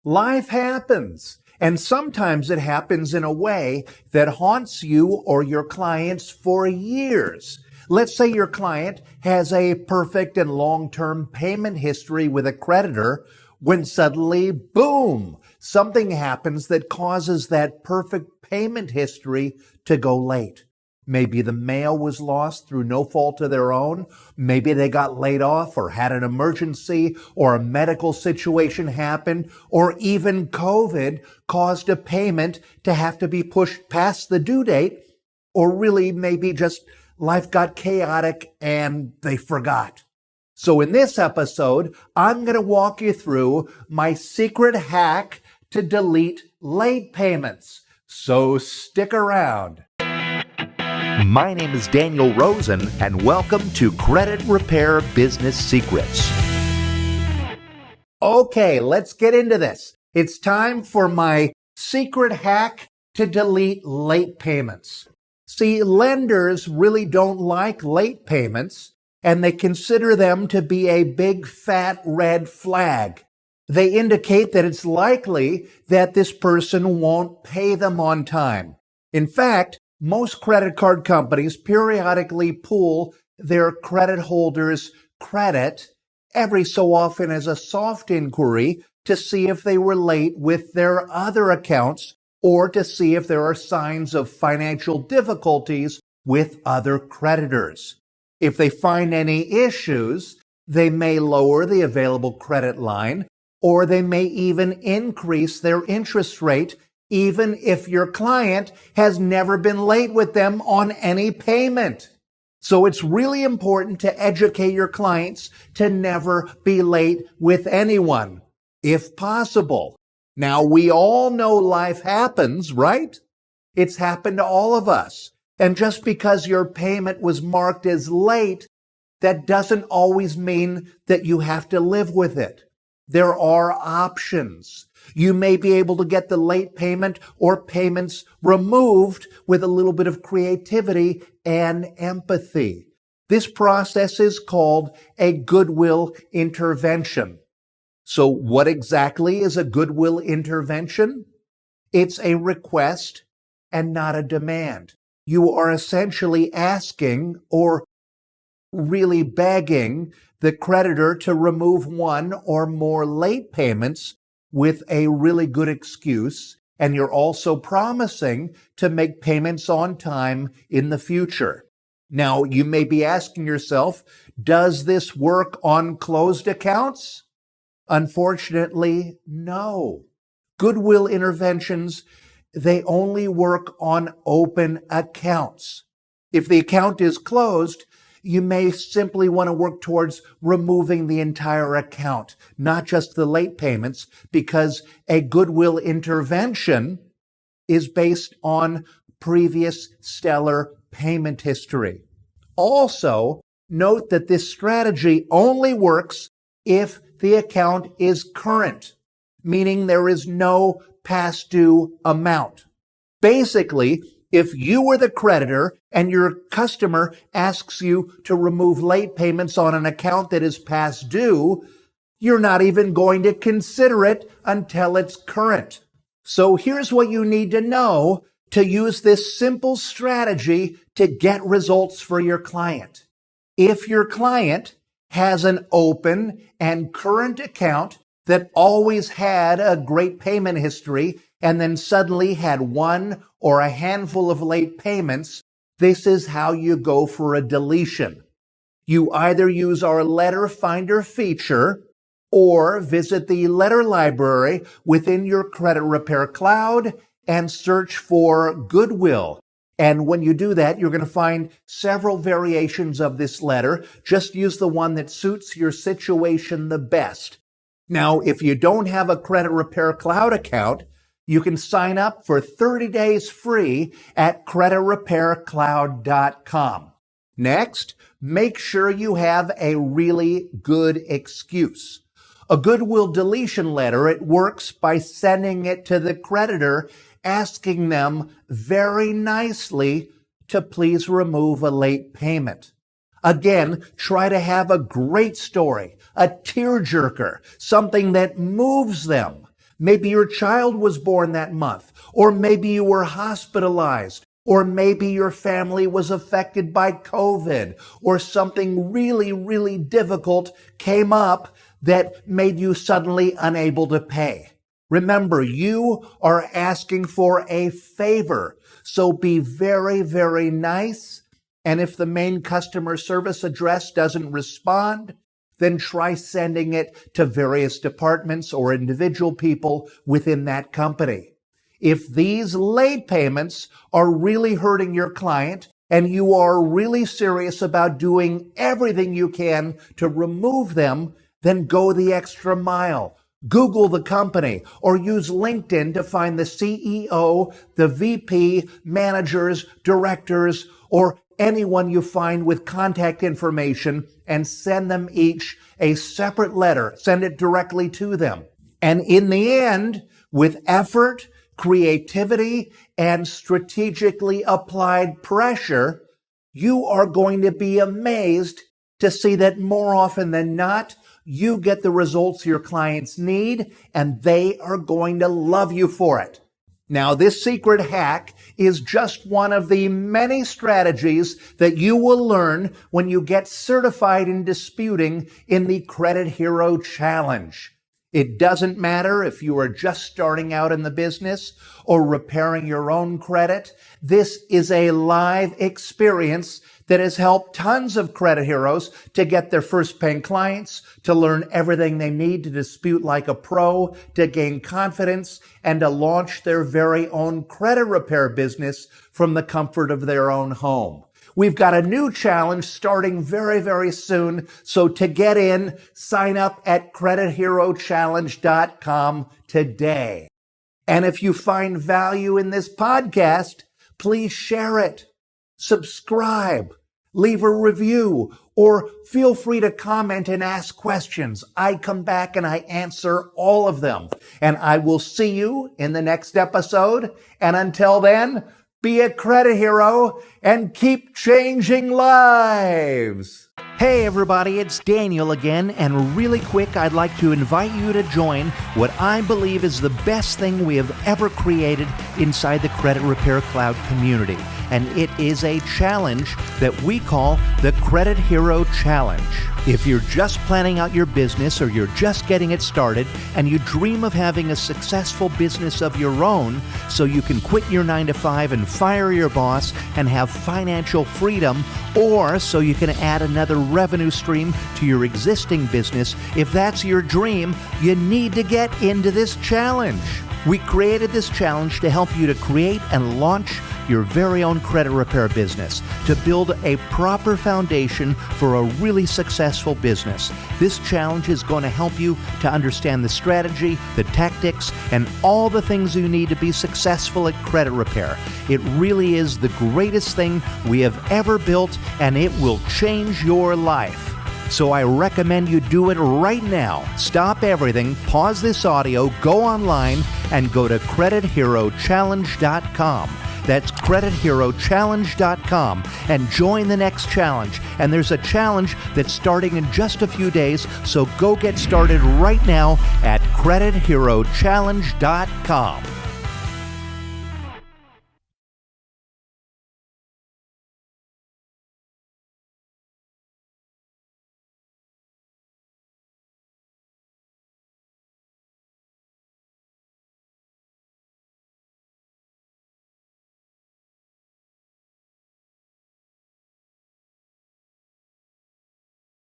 Life happens, and sometimes it happens in a way that haunts you or your clients for years. Let's say your client has a perfect and long-term payment history with a creditor when suddenly, boom, something happens that causes that perfect payment history to go late. Maybe the mail was lost through no fault of their own. Maybe they got laid off or had an emergency or a medical situation happened, or even COVID caused a payment to have to be pushed past the due date, or really maybe just life got chaotic and they forgot. So in this episode, I'm going to walk you through my secret hack to delete late payments. So stick around. My name is Daniel Rosen, and welcome to Credit Repair Business Secrets. Okay, let's get into this. It's time for my secret hack to delete late payments. See, lenders really don't like late payments, and they consider them to be a big fat red flag. They indicate that it's likely that this person won't pay them on time. In fact, most credit card companies periodically pull their credit holders' credit every so often as a soft inquiry to see if they were late with their other accounts or to see if there are signs of financial difficulties with other creditors. If they find any issues, they may lower the available credit line, or they may even increase their interest rate even if your client has never been late with them on any payment. So it's really important to educate your clients to never be late with anyone, if possible. Now, we all know life happens, right? It's happened to all of us. And just because your payment was marked as late, that doesn't always mean that you have to live with it. There are options. You may be able to get the late payment or payments removed with a little bit of creativity and empathy. This process is called a goodwill intervention. So what exactly is a goodwill intervention? It's a request and not a demand. You are essentially asking or really begging the creditor to remove one or more late payments with a really good excuse, and you're also promising to make payments on time in the future. Now, you may be asking yourself, does this work on closed accounts? Unfortunately, no. Goodwill interventions, they only work on open accounts. If the account is closed, you may simply want to work towards removing the entire account, not just the late payments, because a goodwill intervention is based on previous stellar payment history. Also, note that this strategy only works if the account is current, meaning there is no past due amount. Basically, if you were the creditor and your customer asks you to remove late payments on an account that is past due, you're not even going to consider it until it's current. So here's what you need to know to use this simple strategy to get results for your client. If your client has an open and current account that always had a great payment history and then suddenly had one or a handful of late payments, this is how you go for a deletion. You either use our letter finder feature or visit the letter library within your Credit Repair Cloud and search for Goodwill. And when you do that, you're going to find several variations of this letter. Just use the one that suits your situation the best. Now, if you don't have a Credit Repair Cloud account, you can sign up for 30 days free at creditrepaircloud.com. Next, make sure you have a really good excuse. A goodwill deletion letter, it works by sending it to the creditor, asking them very nicely to please remove a late payment. Again, try to have a great story, a tearjerker, something that moves them. Maybe your child was born that month, or maybe you were hospitalized, or maybe your family was affected by COVID, or something really, really difficult came up that made you suddenly unable to pay. Remember, you are asking for a favor, so be very, very nice. And if the main customer service address doesn't respond, then try sending it to various departments or individual people within that company. If these late payments are really hurting your client and you are really serious about doing everything you can to remove them, then go the extra mile. Google the company or use LinkedIn to find the CEO, the VP, managers, directors, or anyone you find with contact information and send them each a separate letter. Send it directly to them. And in the end, with effort, creativity, and strategically applied pressure, you are going to be amazed to see that more often than not, you get the results your clients need, and they are going to love you for it. Now, this secret hack is just one of the many strategies that you will learn when you get certified in disputing in the Credit Hero Challenge. It doesn't matter if you are just starting out in the business or repairing your own credit. This is a live experience that has helped tons of credit heroes to get their first paying clients, to learn everything they need to dispute like a pro, to gain confidence, and to launch their very own credit repair business from the comfort of their own home. We've got a new challenge starting very, very soon. So to get in, sign up at creditherochallenge.com today. And if you find value in this podcast, please share it, subscribe, leave a review, or feel free to comment and ask questions. I come back and I answer all of them. And I will see you in the next episode. And until then, be a credit hero and keep changing lives. Hey everybody, it's Daniel again, and really quick, I'd like to invite you to join what I believe is the best thing we have ever created inside the Credit Repair Cloud community. And it is a challenge that we call the Credit Hero Challenge. If you're just planning out your business or you're just getting it started and you dream of having a successful business of your own so you can quit your 9-to-5 and fire your boss and have financial freedom, or so you can add another revenue stream to your existing business, if that's your dream, you need to get into this challenge. We created this challenge to help you to create and launch your very own credit repair business, to build a proper foundation for a really successful business. This challenge is going to help you to understand the strategy, the tactics, and all the things you need to be successful at credit repair. It really is the greatest thing we have ever built, and it will change your life. So I recommend you do it right now. Stop everything, pause this audio, go online, and go to creditherochallenge.com. That's creditherochallenge.com and join the next challenge. And there's a challenge that's starting in just a few days, so go get started right now at creditherochallenge.com.